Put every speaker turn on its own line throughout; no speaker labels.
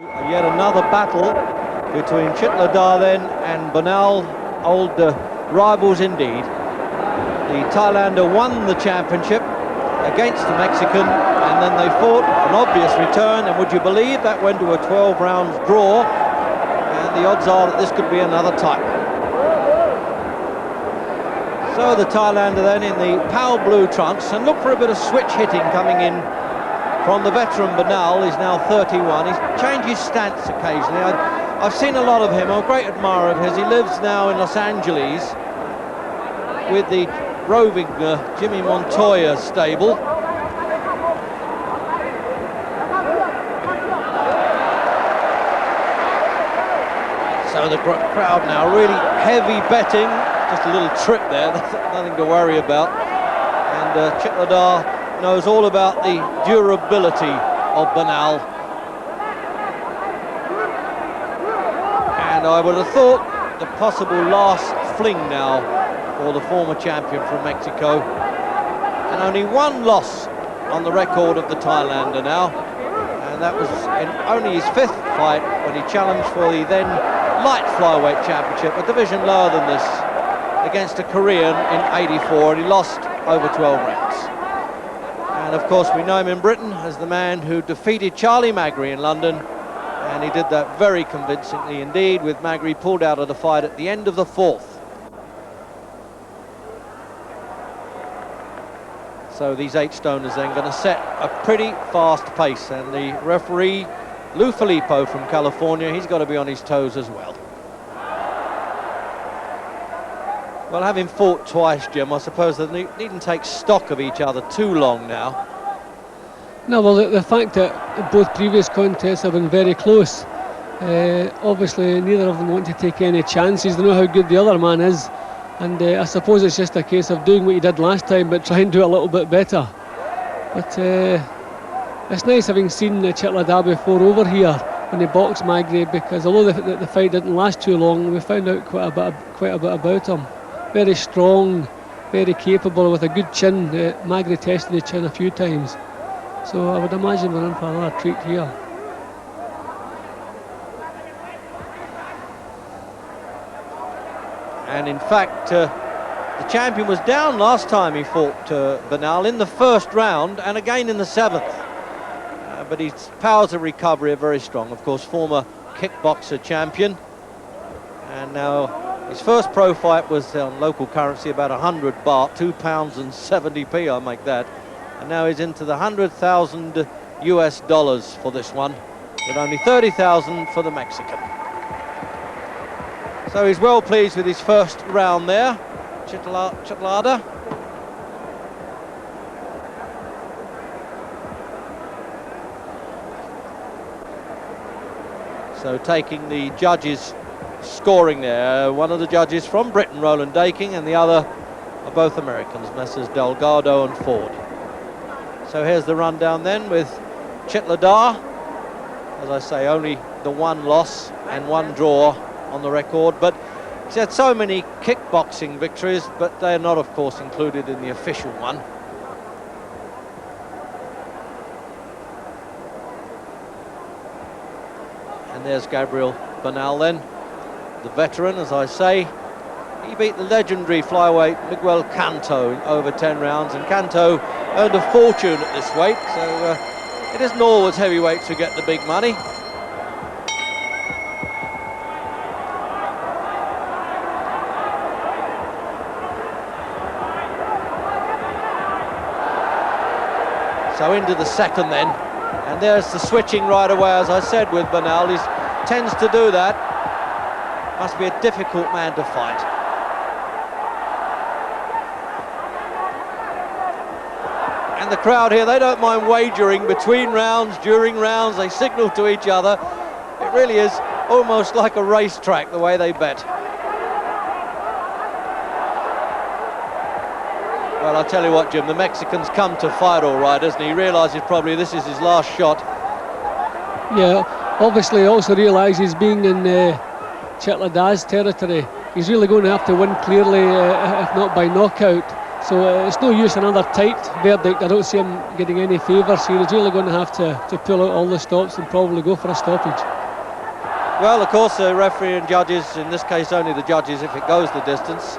Yet another battle between Chitalada then and Bernal, old rivals indeed. The Thailander won the championship against the Mexican, and then they fought an obvious return, and would you believe that went to a 12 rounds draw, and the odds are that this could be another type. So the Thailander then in the pale blue trunks, and look for a bit of switch hitting coming in from the veteran Bernal. He's now 31. He's changed his stance occasionally. I've seen a lot of him. I'm a great admirer of his. He lives now in Los Angeles with the roving Jimmy Montoya stable. So the crowd now really heavy betting. Just a little trip there, nothing to worry about. And Chitalada knows all about the durability of Bernal. And I would have thought the possible last fling now for the former champion from Mexico. And only one loss on the record of the Thailander now. And that was in only his 5th fight when he challenged for the then light flyweight championship, a division lower than this, against a Korean in '84, and he lost over 12 rounds. And of course we know him in Britain as the man who defeated Charlie Magri in London, and he did that very convincingly indeed, with Magri pulled out of the fight at the end of the 4th. So these 8-stoners then going to set a pretty fast pace, and the referee Lou Filippo from California, he's got to be on his toes as well. Well, having fought twice, Jim, I suppose they needn't take stock of each other too long now.
No, well, the fact that both previous contests have been very close, obviously neither of them want to take any chances. They know how good the other man is, and I suppose it's just a case of doing what you did last time, but try and do a little bit better. But it's nice having seen Chitalada before over here when he boxed Magri, because although the fight didn't last too long, we found out quite a bit about him. Very strong, very capable, with a good chin. Magri tested the chin a few times, so I would imagine we're in for another treat here.
And in fact, the champion was down last time he fought Bernal in the 1st round, and again in the 7th. But his powers of recovery are very strong. Of course, former kickboxer champion, and now his first pro fight was on local currency about 100 baht, £2.70, I make that. And now he's into the 100,000 US dollars for this one, with only 30,000 for the Mexican. So he's well pleased with his first round there, Chitalada. So taking the judges' scoring there, one of the judges from Britain, Roland Daking, and the other are both Americans, Messrs. Delgado and Ford. So here's the rundown then with Chitalada. As I say, only the one loss and one draw on the record, but he's had so many kickboxing victories, but they're not, of course, included in the official one. And there's Gabriel Bernal then, the veteran, as I say. He beat the legendary flyweight Miguel Canto in over 10 rounds, and Canto earned a fortune at this weight, so it isn't always heavyweights who get the big money. So into the 2nd then, and there's the switching right away, as I said, with Bernal. He tends to do that. Must be a difficult man to fight. And the crowd here, they don't mind wagering between rounds, during rounds. They signal to each other. It really is almost like a racetrack, the way they bet. Well, I'll tell you what, Jim, the Mexican's come to fight all right, hasn't he? He realises probably this is his last shot.
Yeah, obviously also realises being in Chitalada's territory, he's really going to have to win clearly, if not by knockout. So it's no use another tight verdict. I don't see him getting any favours here. He's really going to have to pull out all the stops and probably go for a stoppage.
Well, of course, the referee and judges, in this case only the judges if it goes the distance,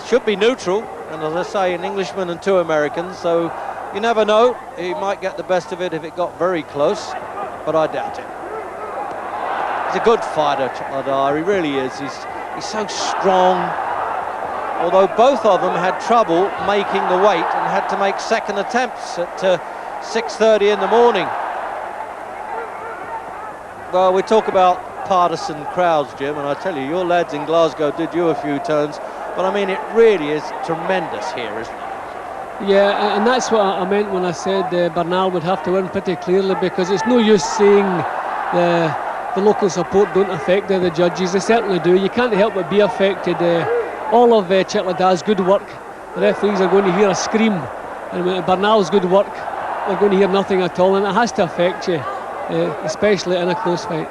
should be neutral. And as I say, an Englishman and 2 Americans, so you never know. He might get the best of it if it got very close, but I doubt it. He's a good fighter, Chitalada, he really is. He's so strong. Although both of them had trouble making the weight and had to make second attempts at 6:30 in the morning. Well, we talk about partisan crowds, Jim, and I tell you, your lads in Glasgow did you a few turns, but I mean, it really is tremendous here, isn't it?
Yeah, and that's what I meant when I said Bernal would have to win pretty clearly, because it's no use saying the local support don't affect the judges. They certainly do. You can't help but be affected. All of Chitalada's good work, the referees are going to hear a scream, and Bernal's good work, they're going to hear nothing at all, and it has to affect you, especially in a close fight.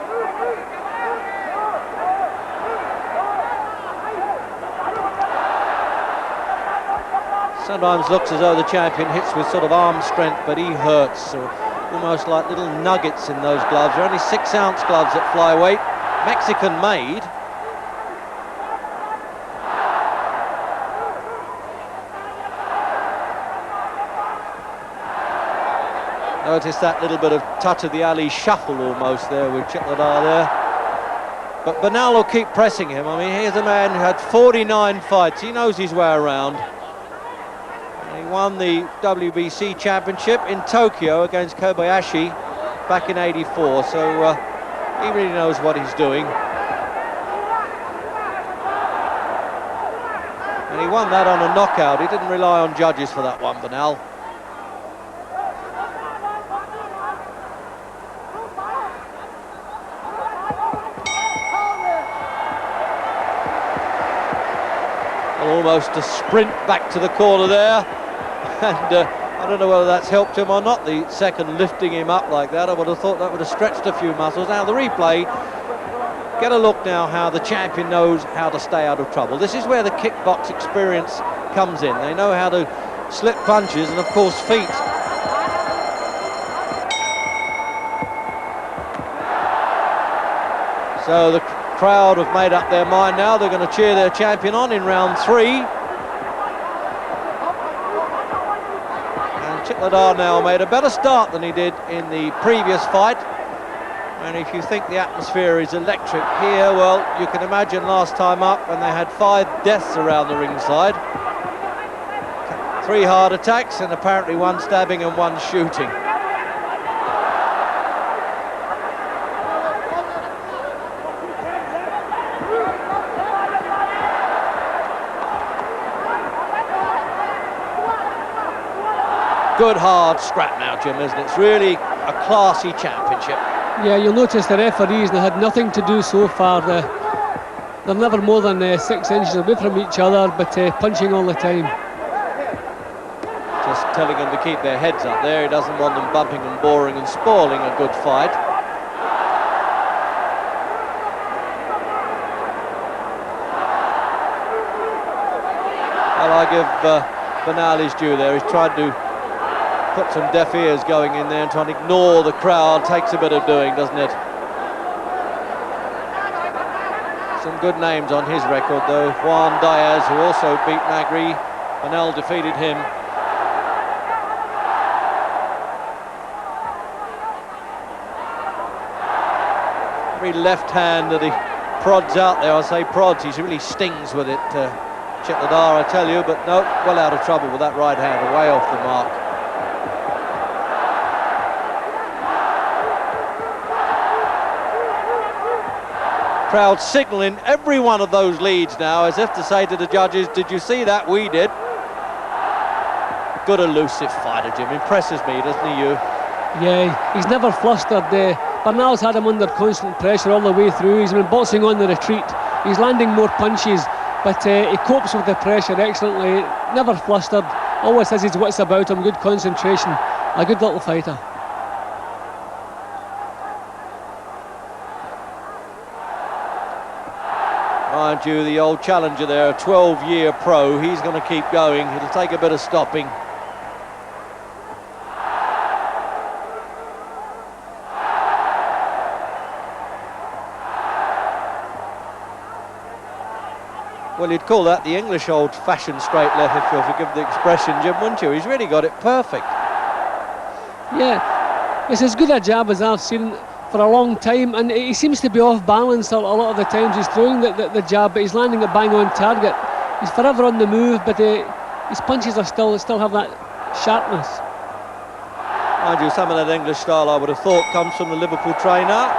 Sometimes looks as though the champion hits with sort of arm strength, but he hurts, so almost like little nuggets in those gloves. They're only 6-ounce gloves at flyweight, Mexican made. Notice that little bit of touch of the alley shuffle almost there with Chitalada there. But Bernal will keep pressing him. I mean, here's a man who had 49 fights. He knows his way around. And he won the WBC championship in Tokyo against Kobayashi back in '84. So he really knows what he's doing. And he won that on a knockout. He didn't rely on judges for that one, Bernal. Almost a sprint back to the corner there, and I don't know whether that's helped him or not, the second lifting him up like that. I would have thought that would have stretched a few muscles. Now the replay, get a look now how the champion knows how to stay out of trouble. This is where the kickbox experience comes in. They know how to slip punches and of course feet. So the crowd have made up their mind now. They're going to cheer their champion on in round 3. And Chitalada now made a better start than he did in the previous fight. And if you think the atmosphere is electric here, well, you can imagine last time up when they had 5 deaths around the ringside. 3 heart attacks and apparently 1 stabbing and 1 shooting. Good hard scrap now, Jim, isn't it? It's really a classy championship.
Yeah, you'll notice the referees, they had nothing to do so far. They're never more than 6 inches away from each other, but punching all the time.
Just telling them to keep their heads up there. He doesn't want them bumping and boring and spoiling a good fight. Well, I give Bernal his due there. He's tried to put some deaf ears going in there and trying to ignore the crowd. Takes a bit of doing, doesn't it? Some good names on his record though. Juan Diaz, who also beat Magri. Bernal defeated him. Every left hand that he prods out there, I say prods, he really stings with it, Chitalada, I tell you, but no, well out of trouble with that right hand, way off the mark. Crowd signalling every one of those leads now, as if to say to the judges, did you see that? We did. Good elusive fighter, Jim. Impresses me, doesn't he, you?
Yeah, he's never flustered. Bernal's had him under constant pressure all the way through. He's been boxing on the retreat. He's landing more punches, but he copes with the pressure excellently. Never flustered. Always has his wits about him. Good concentration. A good little fighter.
Mind you, the old challenger there, a 12-year pro, he's going to keep going. It'll take a bit of stopping. Well, you'd call that the English old-fashioned straight left, if you'll forgive the expression, Jim, wouldn't you? He's really got it perfect.
Yeah, it's as good a jab as I've seen for a long time, and he seems to be off balance a lot of the times. He's throwing the jab, but he's landing it bang on target. He's forever on the move, but his punches are still have that sharpness.
Mind you, some of that English style, I would have thought, comes from the Liverpool trainer,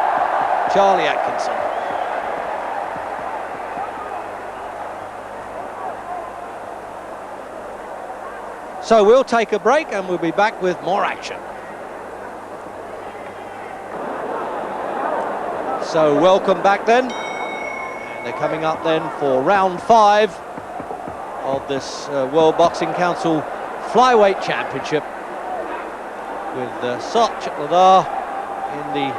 Charlie Atkinson. So we'll take a break and we'll be back with more action. So welcome back then. And they're coming up then for round 5 of this World Boxing Council Flyweight Championship with Chitalada in the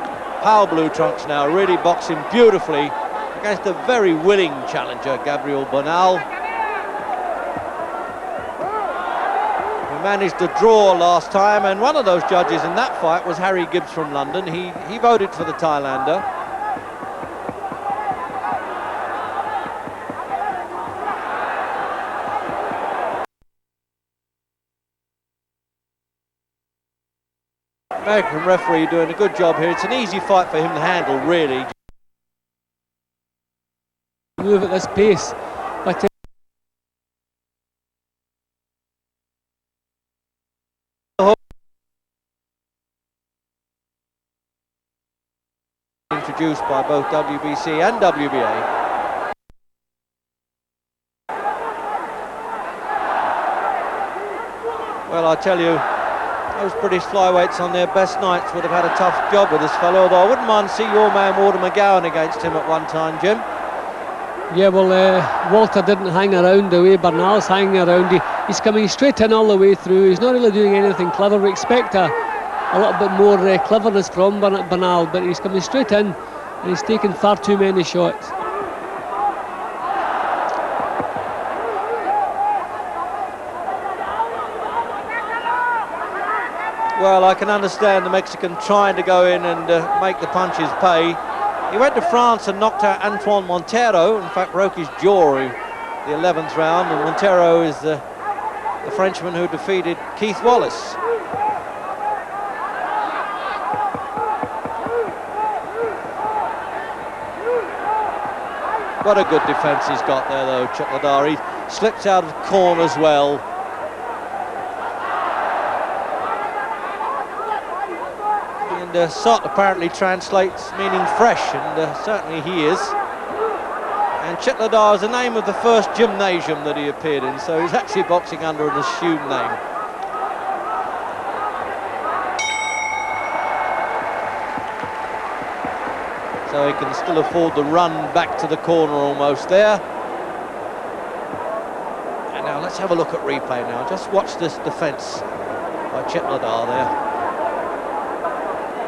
pale blue trunks now, really boxing beautifully against a very willing challenger, Gabriel Bernal. Managed to draw last time, and one of those judges in that fight was Harry Gibbs from London. He voted for the Thailander. American referee doing a good job here. It's an easy fight for him to handle, really.
Move at this pace, but
introduced by both WBC and WBA. Well, I tell you, those British flyweights on their best nights would have had a tough job with this fellow, although I wouldn't mind to see your man Walter McGowan against him at one time, Jim.
Yeah, well, Walter didn't hang around the way Bernal's hanging around. He's coming straight in all the way through. He's not really doing anything clever. We expect a little bit more cleverness from Bernal, but he's coming straight in and he's taken far too many shots.
Well, I can understand the Mexican trying to go in and make the punches pay. He went to France and knocked out Antoine Montero, in fact broke his jaw in the 11th round, and Montero is the Frenchman who defeated Keith Wallace. What a good defence he's got there though, Chitalada. He slips out of corners well. And Sot apparently translates meaning fresh, and certainly he is. And Chitalada is the name of the first gymnasium that he appeared in, so he's actually boxing under an assumed name. So he can still afford the run back to the corner almost there. And now let's have a look at replay now. Just watch this defence by Chitalada there.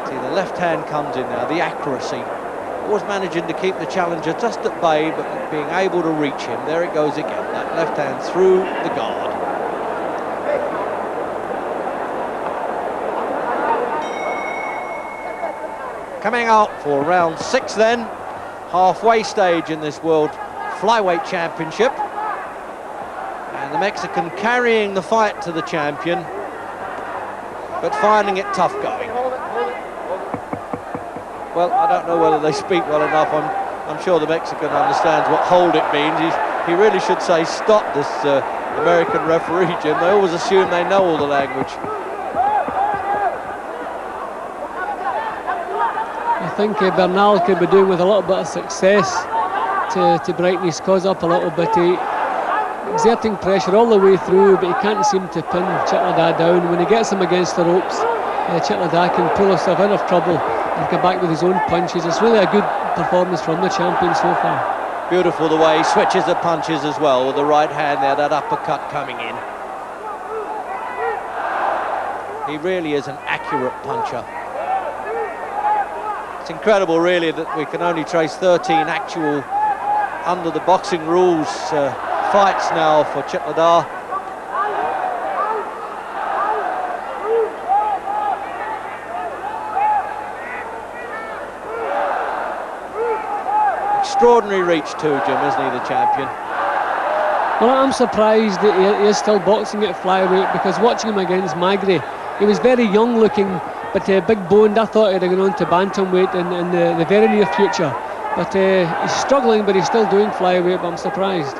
See, the left hand comes in now, the accuracy. Always managing to keep the challenger just at bay, but being able to reach him. There it goes again, that left hand through the guard. Coming out for round 6 then, halfway stage in this World Flyweight Championship. And the Mexican carrying the fight to the champion, but finding it tough going. Well, I don't know whether they speak well enough. I'm sure the Mexican understands what hold it means. He really should say stop, this American referee, Jim. They always assume they know all the language.
I think Bernal could be doing with a little bit of success to brighten his cause up a little bit. Exerting pressure all the way through, but he can't seem to pin Chitalada down. When he gets him against the ropes, Chitalada can pull himself out of trouble and come back with his own punches. It's really a good performance from the champion so far.
Beautiful the way he switches the punches as well, with the right hand there, that uppercut coming in. He really is an accurate puncher. It's incredible really that we can only trace 13 actual under the boxing rules fights now for Chitalada. Extraordinary reach too, Jim, isn't he, the champion?
Well, I'm surprised that he is still boxing at flyweight, because watching him against Magri, he was very young looking, but big boned. I thought he'd have gone on to bantamweight in the very near future. But he's struggling, but he's still doing flyweight, but I'm surprised.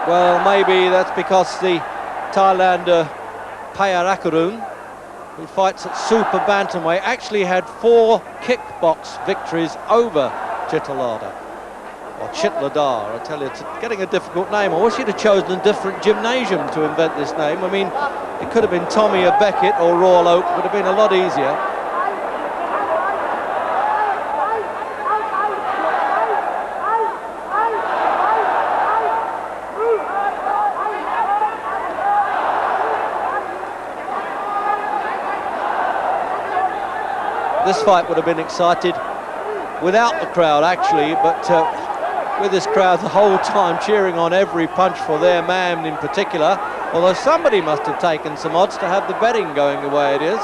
Well, maybe that's because the Thailander Payarakarun, who fights at super bantamweight, actually had 4 kickbox victories over Chitalada. Or Chitalada, I tell you, it's getting a difficult name. I wish he'd have chosen a different gymnasium to invent this name. I mean, it could have been Tommy or Beckett or Royal Oak, would have been a lot easier. This fight would have been excited without the crowd, actually, but with this crowd the whole time cheering on every punch for their man in particular, although somebody must have taken some odds to have the betting going the way it is.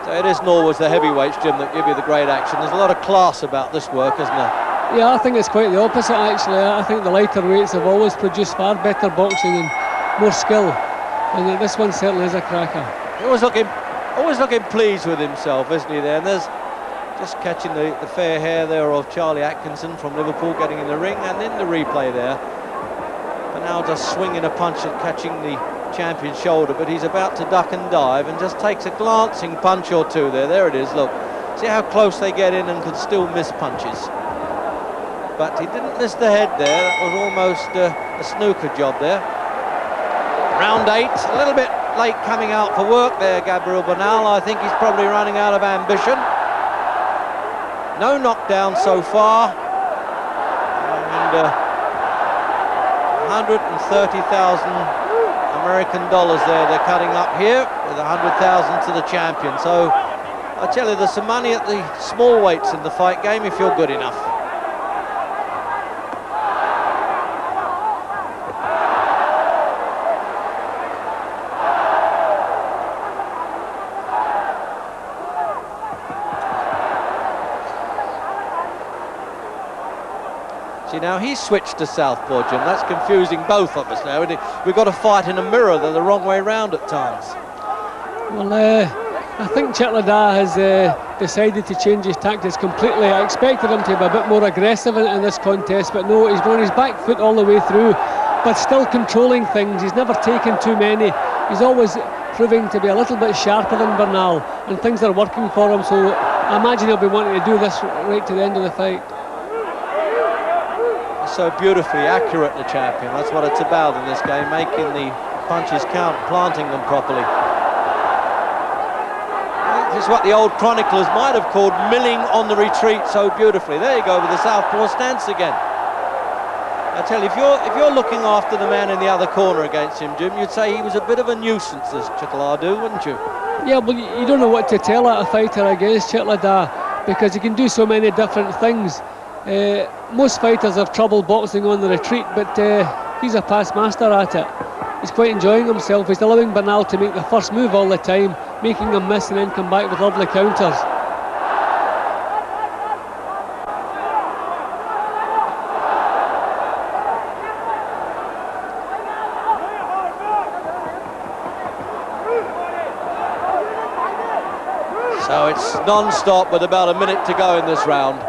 So it isn't always the heavyweights, Jim, that give you the great action. There's a lot of class about this work, isn't there?
Yeah, I think it's quite the opposite, actually. I think the lighter weights have always produced far better boxing and more skill, and this one certainly is a cracker.
Always looking pleased with himself, isn't he, there? And there's just catching the fair hair there of Charlie Atkinson from Liverpool getting in the ring, and in the replay there. But now just swinging a punch and catching the champion's shoulder, but he's about to duck and dive and just takes a glancing punch or two there. There it is, look. See how close they get in and can still miss punches. But he didn't miss the head there. That was almost a snooker job there. Round 8, a little bit late coming out for work there, Gabriel Bernal. I think he's probably running out of ambition. No knockdown so far. And 130,000 American dollars there they're cutting up here, with 100,000 to the champion. So I tell you, there's some money at the small weights in the fight game if you're good enough. See, now he's switched to southpaw, Jim. That's confusing both of us now. We've got to fight in a mirror. They're the wrong way round at times.
Well, I think Chitalada has decided to change his tactics completely. I expected him to be a bit more aggressive in this contest, but no, he's been on his back foot all the way through, but still controlling things. He's never taken too many. He's always proving to be a little bit sharper than Bernal, and things are working for him, so I imagine he'll be wanting to do this right to the end of the fight.
So beautifully accurate, the champion. That's what it's about in this game, making the punches count, planting them properly. This is what the old chroniclers might have called milling on the retreat so beautifully. There you go with the southpaw stance again. I tell you, if you're looking after the man in the other corner against him, Jim, you'd say he was a bit of a nuisance, this Chitalada, wouldn't you?
Yeah, well, you don't know what to tell a fighter against Chitalada, because he can do so many different things. Most fighters have trouble boxing on the retreat, but he's a past master at it. He's quite enjoying himself. He's allowing Bernal to make the first move all the time, making him miss and then come back with lovely counters.
So it's non-stop with about a minute to go in this round.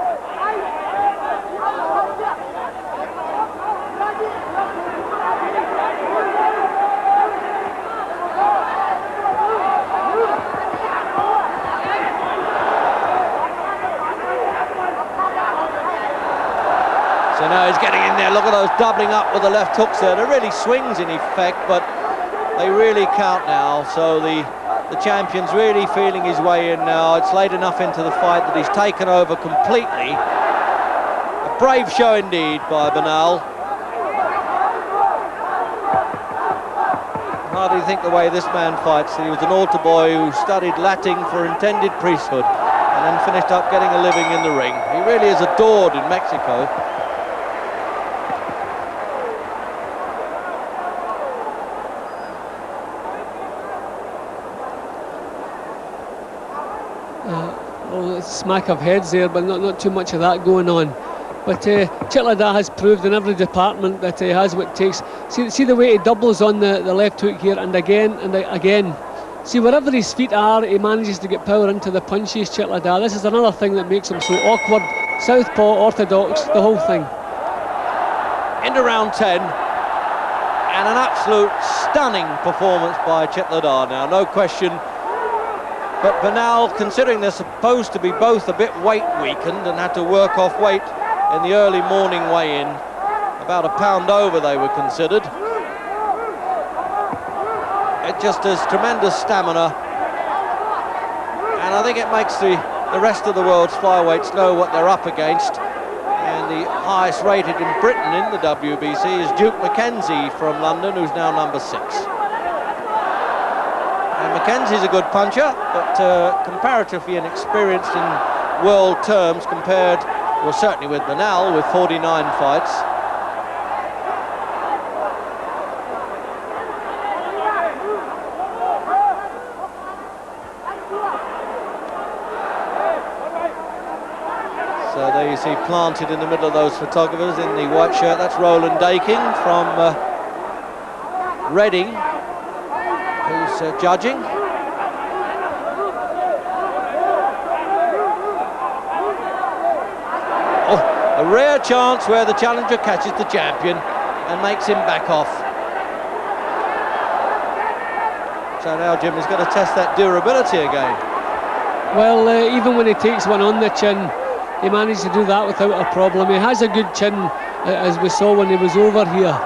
So now he's getting in there. Look at those doubling up with the left hooks there. They're really swings in effect, but they really count now. So the champion's really feeling his way in now. It's late enough into the fight that he's taken over completely. A brave show indeed by Bernal. Hardly think the way this man fights. He was an altar boy who studied Latin for intended priesthood and then finished up getting a living in the ring. He really is adored in Mexico.
Well, smack of heads there, but not too much of that going on. But Chitalada has proved in every department that he has what it takes. See the way he doubles on the left hook here, and again and again. See, wherever his feet are, he manages to get power into the punches, Chitalada. This is another thing that makes him so awkward. Southpaw, orthodox, the whole thing.
Into round 10, and an absolute stunning performance by Chitalada now, no question. But Bernal, considering they're supposed to be both a bit weight weakened and had to work off weight in the early morning weigh-in, about a pound over they were considered. It just has tremendous stamina, and I think it makes the rest of the world's flyweights know what they're up against. And the highest rated in Britain in the WBC is Duke McKenzie from London, who's now number 6. And McKenzie's a good puncher, but comparatively inexperienced in world terms compared, well, certainly with Bernal, with 49 fights. So there you see, planted in the middle of those photographers in the white shirt, that's Roland Daking from Reading, who's judging. Oh, a rare chance where the challenger catches the champion and makes him back off. So now Jim is going to test that durability again.
Well, even when he takes one on the chin, he managed to do that without a problem. He has a good chin, as we saw when he was over here.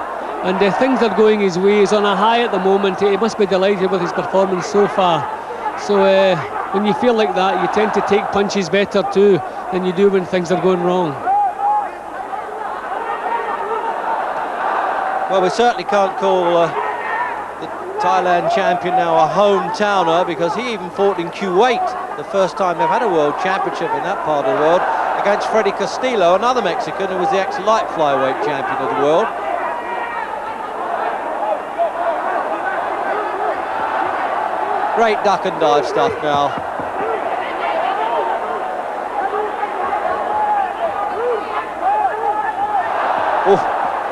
And things are going his way. He's on a high at the moment. He must be delighted with his performance so far. So when you feel like that, you tend to take punches better too than you do when things are going wrong.
Well, we certainly can't call the Thailand champion now a hometowner, because he even fought in Kuwait, the first time they've had a world championship in that part of the world, against Freddy Castillo, another Mexican who was the ex-light flyweight champion of the world. Great duck and dive stuff now. Oof.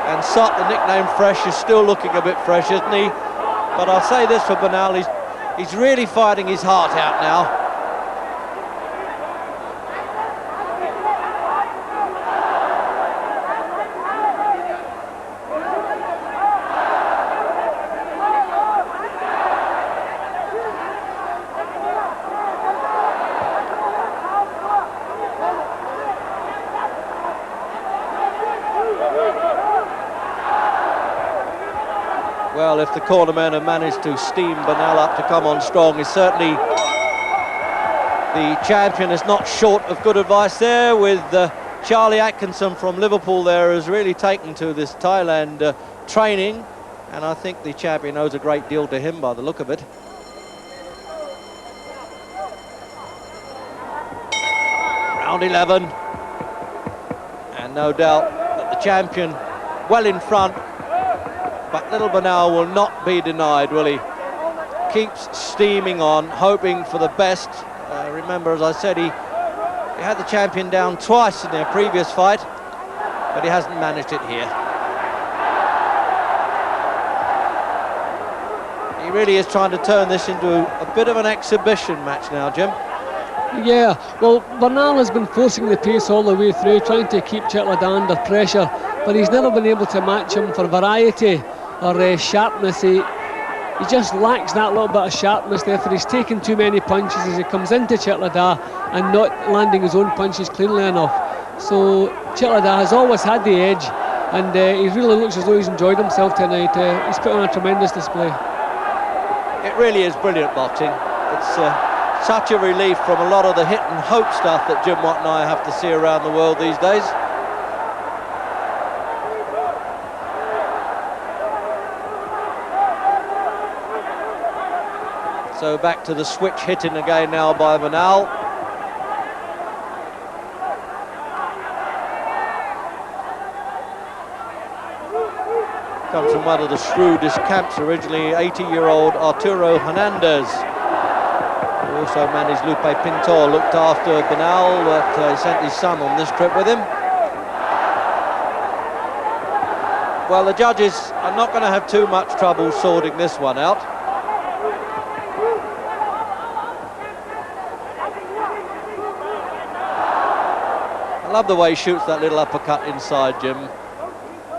And Sot, the nickname Fresh, is still looking a bit fresh, isn't he? But I'll say this for Bernal, he's really fighting his heart out now. Well, if the cornermen have managed to steam Bernal up to come on strong, is certainly the champion is not short of good advice there, with Charlie Atkinson from Liverpool there has really taken to this Thailand training, and I think the champion owes a great deal to him by the look of it. Round 11, and no doubt that the champion well in front. But little Bernal will not be denied, will he? Keeps steaming on, hoping for the best. Remember, as I said, he had the champion down twice in their previous fight, but he hasn't managed it here. He really is trying to turn this into a bit of an exhibition match now, Jim.
Yeah, well, Bernal has been forcing the pace all the way through, trying to keep Chitalada under pressure, but he's never been able to match him for variety or sharpness. He just lacks that little bit of sharpness, therefore he's taking too many punches as he comes into Chitalada and not landing his own punches cleanly enough. So Chitalada has always had the edge, and he really looks as though he's enjoyed himself tonight. He's put on a tremendous display.
It really is brilliant boxing. It's such a relief from a lot of the hit and hope stuff that Jim Watt and I have to see around the world these days. So back to the switch hitting again now by Bernal. Comes from one of the shrewdest camps originally, 80-year-old Arturo Hernandez. Who also managed Lupe Pintor, looked after Bernal, but he sent his son on this trip with him. Well, the judges are not going to have too much trouble sorting this one out. I love the way he shoots that little uppercut inside, Jim.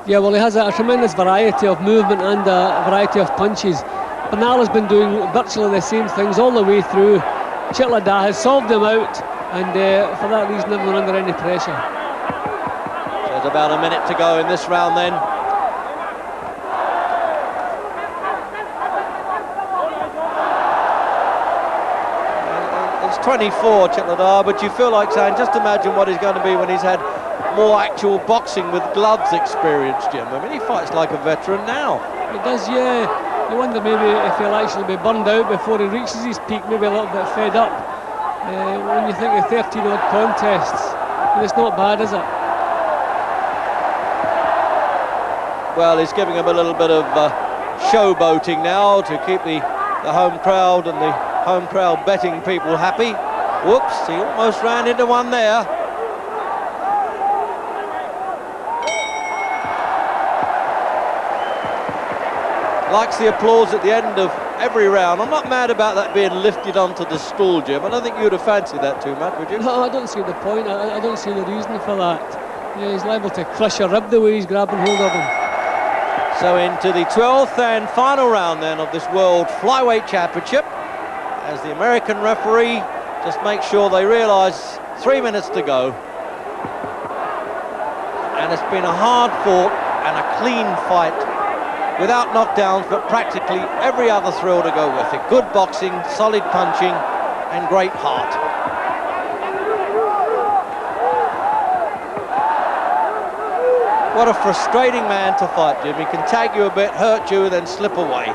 Yeah, well, he has a tremendous variety of movement and a variety of punches. Bernal has been doing virtually the same things all the way through. Chitalada has solved him out, and for that reason, they're not under any pressure.
So there's about a minute to go in this round then. It's 24, Chitalada, but you feel like saying, just imagine what he's going to be when he's had more actual boxing with gloves experience, Jim. I mean, he fights like a veteran now.
He does, yeah. You wonder maybe if he'll actually be burned out before he reaches his peak, maybe a little bit fed up. When you think of 13-odd contests, and it's not bad, is it?
Well, he's giving him a little bit of showboating now to keep the home crowd and the home crowd betting people happy. Whoops, he almost ran into one there. Likes the applause at the end of every round. I'm not mad about that being lifted onto the stool, Jim. I don't think you'd have fancied that too much, would you?
No, I don't see the point. I don't see the reason for that. Yeah, he's liable to crush a rib the way he's grabbing hold of him.
So into the 12th and final round then of this World Flyweight Championship, as the American referee just makes sure they realise 3 minutes to go. And it's been a hard-fought and a clean fight, without knockdowns, but practically every other thrill to go with it. Good boxing, solid punching, and great heart. What a frustrating man to fight, Jim. He can tag you a bit, hurt you, then slip away.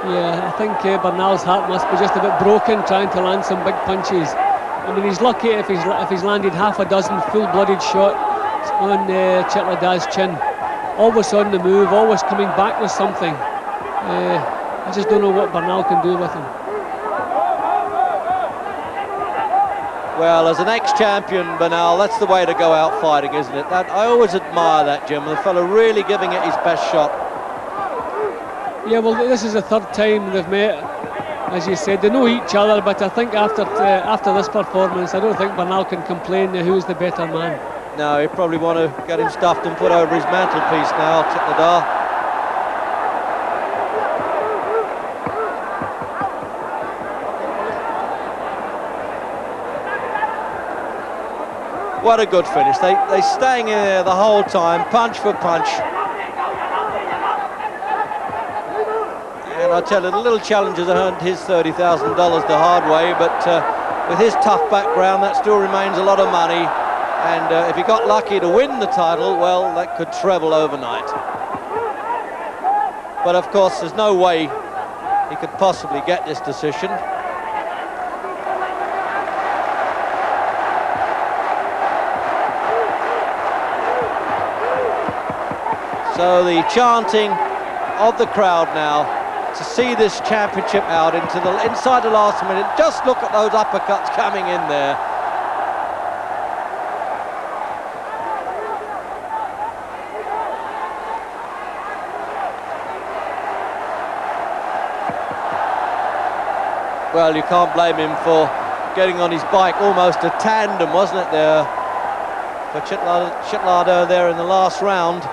Yeah, I think Bernal's heart must be just a bit broken trying to land some big punches. I mean, he's lucky if he's landed half a dozen full-blooded shots on Chitalada's chin. Always on the move, always coming back with something. I just don't know what Bernal can do with him.
Well, as an ex-champion, Bernal, that's the way to go out fighting, isn't it? I always admire that, Jim. The fellow really giving it his best shot.
Yeah, well, this is the third time they've met. As you said, they know each other, but I think after this performance, I don't think Bernal can complain who's the better man.
No, he'd probably want to get him stuffed and put over his mantelpiece now, Chitalada. What a good finish. They're staying in there the whole time, punch for punch. And I tell you, the little challenger's earned his $30,000 the hard way, but with his tough background, that still remains a lot of money. And if he got lucky to win the title, well, that could treble overnight. But of course, there's no way he could possibly get this decision. So the chanting of the crowd now to see this championship out inside the last minute. Just look at those uppercuts coming in there. Well, you can't blame him for getting on his bike, almost a tandem, wasn't it, there for Chitalada there in the last round.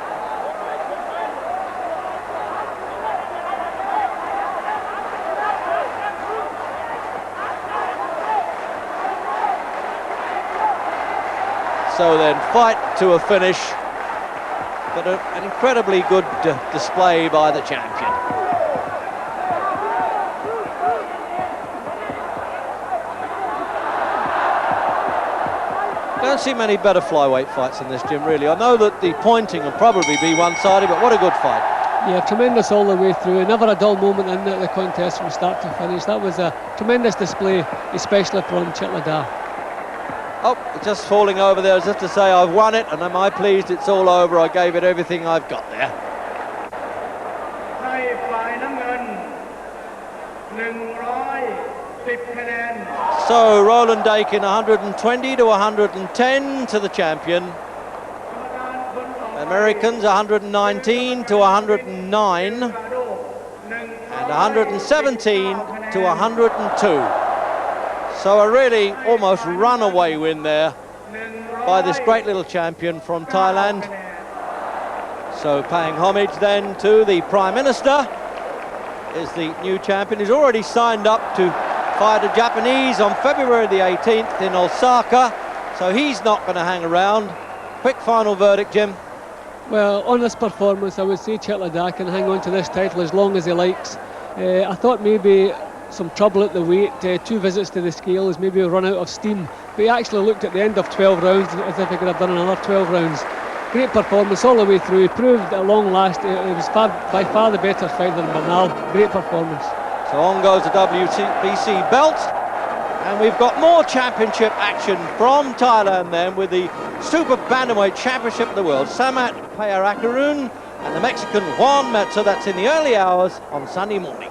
So then, fight to a finish, but an incredibly good display by the champion. Don't see many better flyweight fights in this, Jim, really. I know that the pointing will probably be one-sided, but what a good fight.
Yeah, tremendous all the way through. Never a dull moment in the contest from start to finish. That was a tremendous display, especially from Chitalada.
Oh, just falling over there as if to say, I've won it, and am I pleased it's all over? I gave it everything I've got there. So Roland Dakin 120 to 110 to the champion. Americans 119 to 109 and 117 to 102. So a really almost runaway win there by this great little champion from Thailand. So paying homage then to the Prime Minister is the new champion. He's already signed up to fight the Japanese on February the 18th in Osaka, so he's not going to hang around. Quick final verdict, Jim.
Well, on this performance, I would say Chitalada can hang on to this title as long as he likes. I thought maybe some trouble at the weight, 2 visits to the scales, maybe a run out of steam, but he actually looked at the end of 12 rounds as if he could have done another 12 rounds. Great performance all the way through. He proved at long last it was by far the better fight than Bernal. Great performance.
So on goes the WBC belt, and we've got more championship action from Thailand then with the Super Bantamweight Championship of the World. Samat Payarakarun and the Mexican Juan Metza. That's in the early hours on Sunday morning.